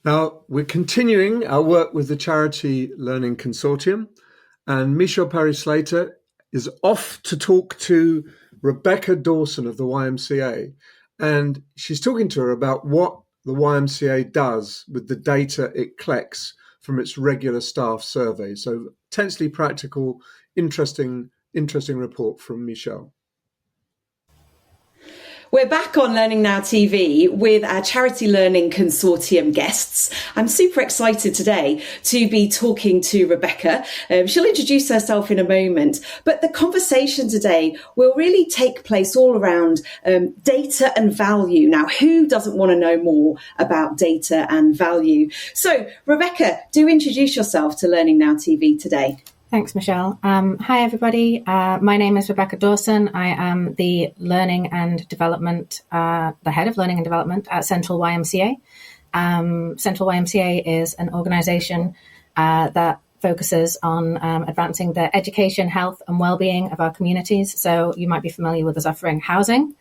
Now, we're continuing our work with the Charity Learning Consortium, and Michelle Parry-Slater is off to talk to Rebecca Dawson of the YMCA, and she's talking to her about what the YMCA does with the data it collects from its regular staff survey. So, intensely practical, interesting report from Michelle. We're back on Learning Now TV with our Charity Learning Consortium guests. I'm super excited today to be talking to Rebecca. She'll introduce herself in a moment, but the conversation today will really take place all around data and value. Now, who doesn't want to know more about data and value? So, Rebecca, do introduce yourself to Learning Now TV today. Thanks, Michelle. Hi, everybody. My name is Rebecca Dawson. I am the Learning and Development, the head of Learning and Development at Central YMCA. Central YMCA is an organisation that focuses on advancing the education, health and well-being of our communities. So you might be familiar with us offering housing.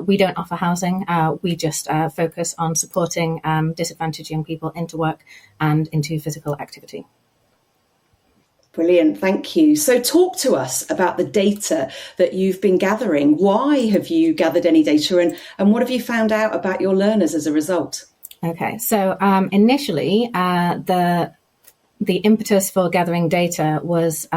We don't offer housing. We just focus on supporting disadvantaged young people into work and into physical activity. Brilliant, thank you. So talk to us about the data that you've been gathering. Why have you gathered any data and what have you found out about your learners as a result? Okay, so initially the impetus for gathering data was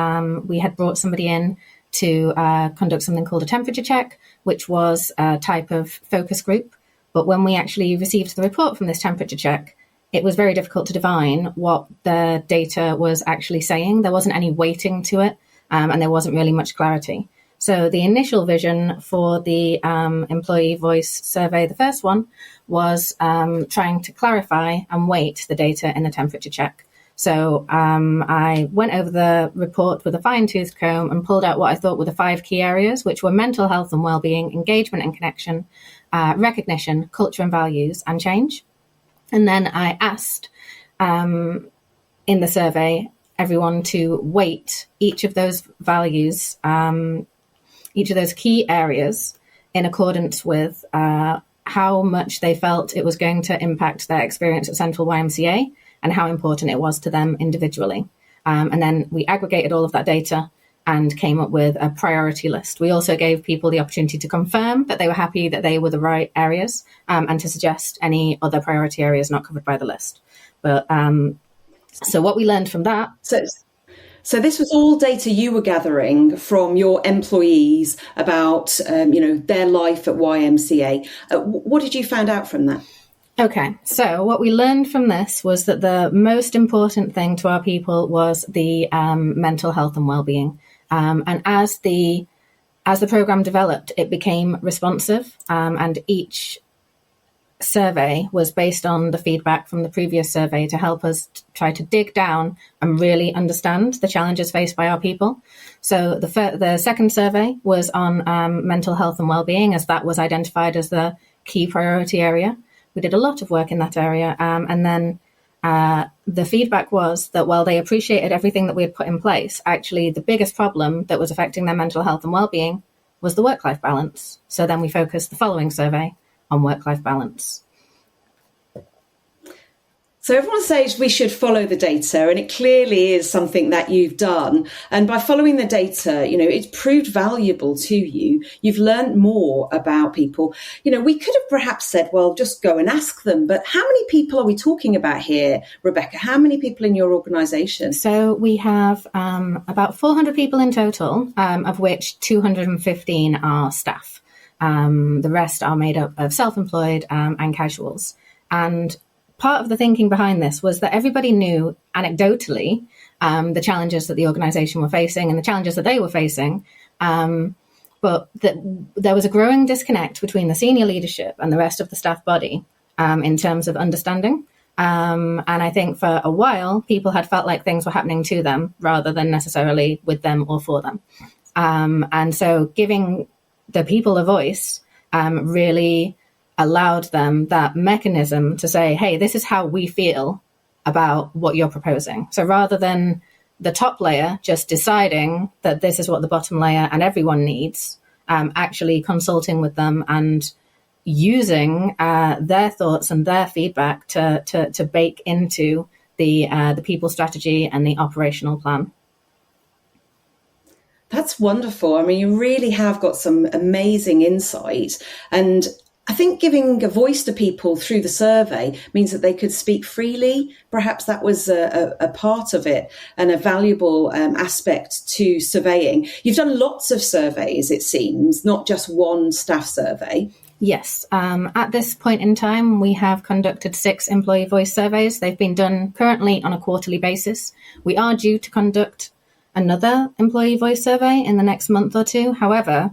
we had brought somebody in to conduct something called a temperature check, which was a type of focus group. But when we actually received the report from this temperature check, it was very difficult to divine what the data was actually saying. There wasn't any weighting to it, and there wasn't really much clarity. So the initial vision for the employee voice survey, the first one, was trying to clarify and weight the data in the temperature check. So I went over the report with a fine-tooth comb and pulled out what I thought were the 5 key areas, which were mental health and well-being, engagement and connection, recognition, culture and values, and change. And then I asked in the survey everyone to weight each of those values, each of those key areas in accordance with how much they felt it was going to impact their experience at Central YMCA and how important it was to them individually. And then we aggregated all of that data and came up with a priority list. We also gave people the opportunity to confirm that they were happy that they were the right areas and to suggest any other priority areas not covered by the list. But so what we learned from that. So this was all data you were gathering from your employees about, their life at YMCA. What did you find out from that? Okay, so what we learned from this was that the most important thing to our people was the mental health and well-being. And as the program developed, it became responsive, and each survey was based on the feedback from the previous survey to help us try to dig down and really understand the challenges faced by our people. So the second survey was on mental health and well-being, as that was identified as the key priority area. We did a lot of work in that area, and then the feedback was that while they appreciated everything that we had put in place, actually the biggest problem that was affecting their mental health and well-being was the work-life balance. So then we focused the following survey on work-life balance. So everyone says we should follow the data, and it clearly is something that you've done. And by following the data, it's proved valuable to you. You've learned more about people. We could have perhaps said, well, just go and ask them. But how many people are we talking about here, Rebecca? How many people in your organisation? So we have about 400 people in total, of which 215 are staff. The rest are made up of self-employed and casuals. And part of the thinking behind this was that everybody knew anecdotally the challenges that the organisation were facing and the challenges that they were facing, but that there was a growing disconnect between the senior leadership and the rest of the staff body in terms of understanding. And I think for a while, people had felt like things were happening to them rather than necessarily with them or for them. And so giving the people a voice really allowed them that mechanism to say, hey, this is how we feel about what you're proposing. So rather than the top layer just deciding that this is what the bottom layer and everyone needs, actually consulting with them and using their thoughts and their feedback to bake into the people strategy and the operational plan. That's wonderful. I mean, you really have got some amazing insight. And I think giving a voice to people through the survey means that they could speak freely. Perhaps that was a part of it and a valuable aspect to surveying. You've done lots of surveys, it seems, not just one staff survey. Yes. At this point in time, we have conducted 6 employee voice surveys. They've been done currently on a quarterly basis. We are due to conduct another employee voice survey in the next month or two. However,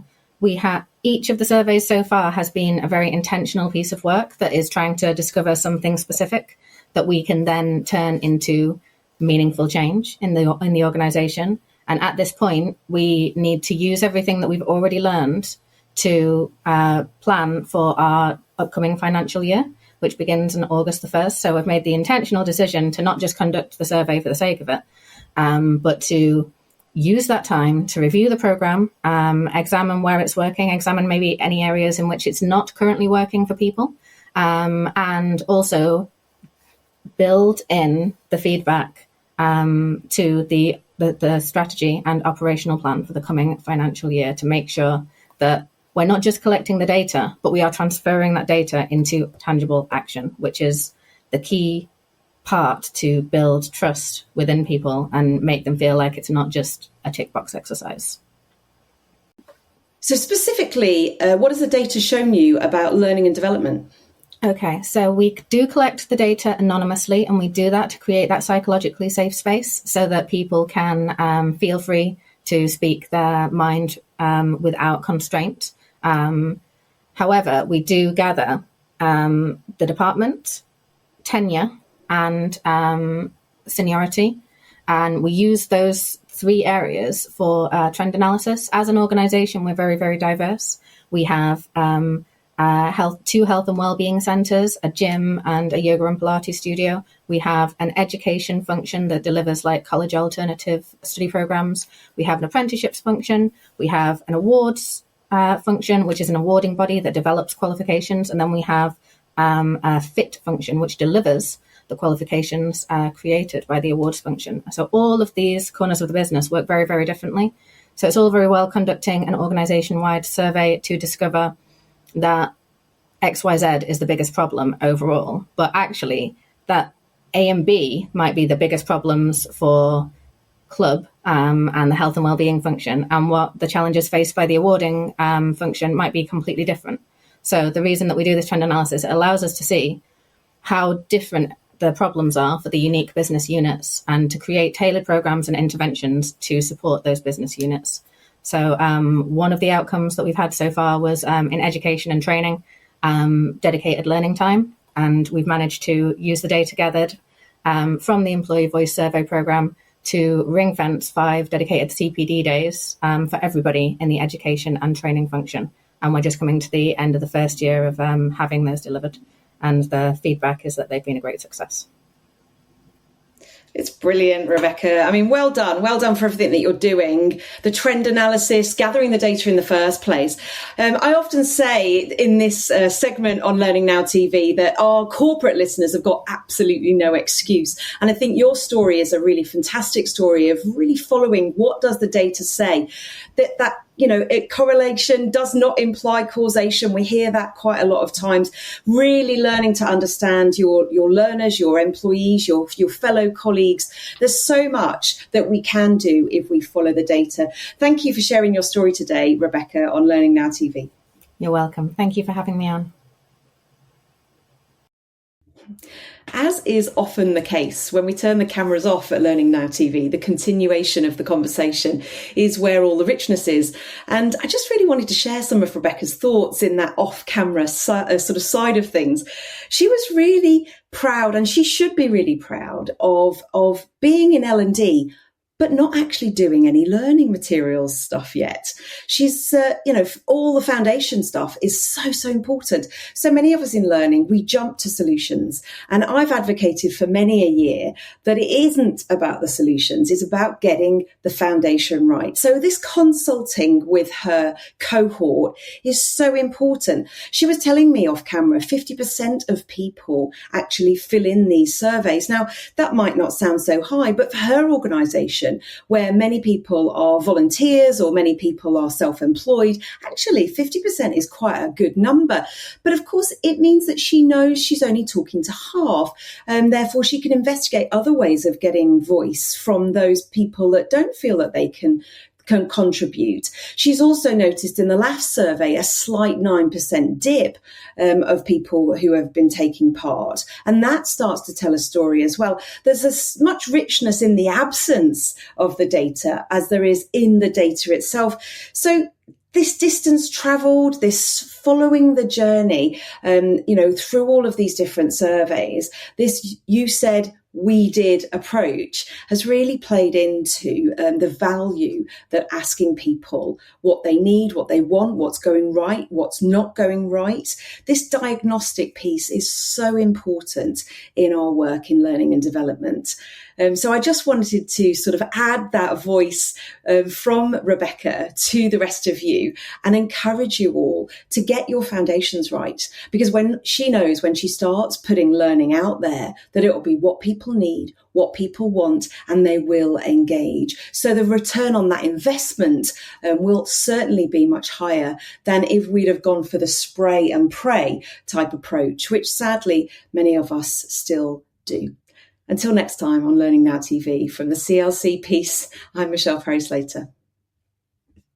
each of the surveys so far has been a very intentional piece of work that is trying to discover something specific that we can then turn into meaningful change in the organization. And at this point, we need to use everything that we've already learned to plan for our upcoming financial year, which begins on August the 1st. So we've made the intentional decision to not just conduct the survey for the sake of it, but to use that time to review the program, examine where it's working, examine maybe any areas in which it's not currently working for people, and also build in the feedback to the strategy and operational plan for the coming financial year to make sure that we're not just collecting the data, but we are transferring that data into tangible action, which is the key part to build trust within people and make them feel like it's not just a tick box exercise. So specifically, what has the data shown you about learning and development? Okay, so we do collect the data anonymously, and we do that to create that psychologically safe space so that people can feel free to speak their mind without constraint. However, we do gather the department, tenure, and seniority. And we use those 3 areas for trend analysis. As an organization, we're very, very diverse. We have 2 health and wellbeing centers, a gym and a yoga and Pilates studio. We have an education function that delivers like college alternative study programs. We have an apprenticeships function. We have an awards function, which is an awarding body that develops qualifications. And then we have a fit function, which delivers the qualifications created by the awards function. So all of these corners of the business work very, very differently. So it's all very well conducting an organization-wide survey to discover that XYZ is the biggest problem overall, but actually that A and B might be the biggest problems for club and the health and wellbeing function, and what the challenges faced by the awarding function might be completely different. So the reason that we do this trend analysis, it allows us to see how different the problems are for the unique business units and to create tailored programs and interventions to support those business units. So one of the outcomes that we've had so far was in education and training, dedicated learning time. And we've managed to use the data gathered from the Employee Voice Survey program to ring fence 5 dedicated CPD days for everybody in the education and training function. And we're just coming to the end of the first year of having those delivered. And the feedback is that they've been a great success. It's brilliant, Rebecca. I mean, well done. Well done for everything that you're doing. The trend analysis, gathering the data in the first place. I often say in this segment on Learning Now TV that our corporate listeners have got absolutely no excuse. And I think your story is a really fantastic story of really following what does the data say. That correlation does not imply causation. We hear that quite a lot of times. Really learning to understand your learners, your employees, your fellow colleagues. There's so much that we can do if we follow the data. Thank you for sharing your story today, Rebecca, on Learning Now TV. You're welcome. Thank you for having me on. As is often the case, when we turn the cameras off at Learning Now TV, the continuation of the conversation is where all the richness is. And I just really wanted to share some of Rebecca's thoughts in that off-camera sort of side of things. She was really proud, and she should be really proud of being in L&D, but not actually doing any learning materials stuff yet. She's, all the foundation stuff is so important. So many of us in learning, we jump to solutions. And I've advocated for many a year that it isn't about the solutions, it's about getting the foundation right. So this consulting with her cohort is so important. She was telling me off camera, 50% of people actually fill in these surveys. Now, that might not sound so high, but for her organisation, where many people are volunteers or many people are self-employed, actually 50% is quite a good number. But of course, it means that she knows she's only talking to half, and therefore she can investigate other ways of getting voice from those people that don't feel that they can contribute. She's also noticed in the last survey a slight 9% dip of people who have been taking part. And that starts to tell a story as well. There's as much richness in the absence of the data as there is in the data itself. So this distance traveled, this following the journey, through all of these different surveys, this you said, we did approach has really played into the value that asking people what they need, what they want, what's going right, what's not going right. This diagnostic piece is so important in our work in learning and development. So I just wanted to sort of add that voice from Rebecca to the rest of you and encourage you all to get your foundations right. Because when she starts putting learning out there, that it will be what people need, what people want, and they will engage. So the return on that investment will certainly be much higher than if we'd have gone for the spray and pray type approach, which sadly many of us still do. Until next time on Learning Now TV, from the CLC piece, I'm Michelle Perry-Slater.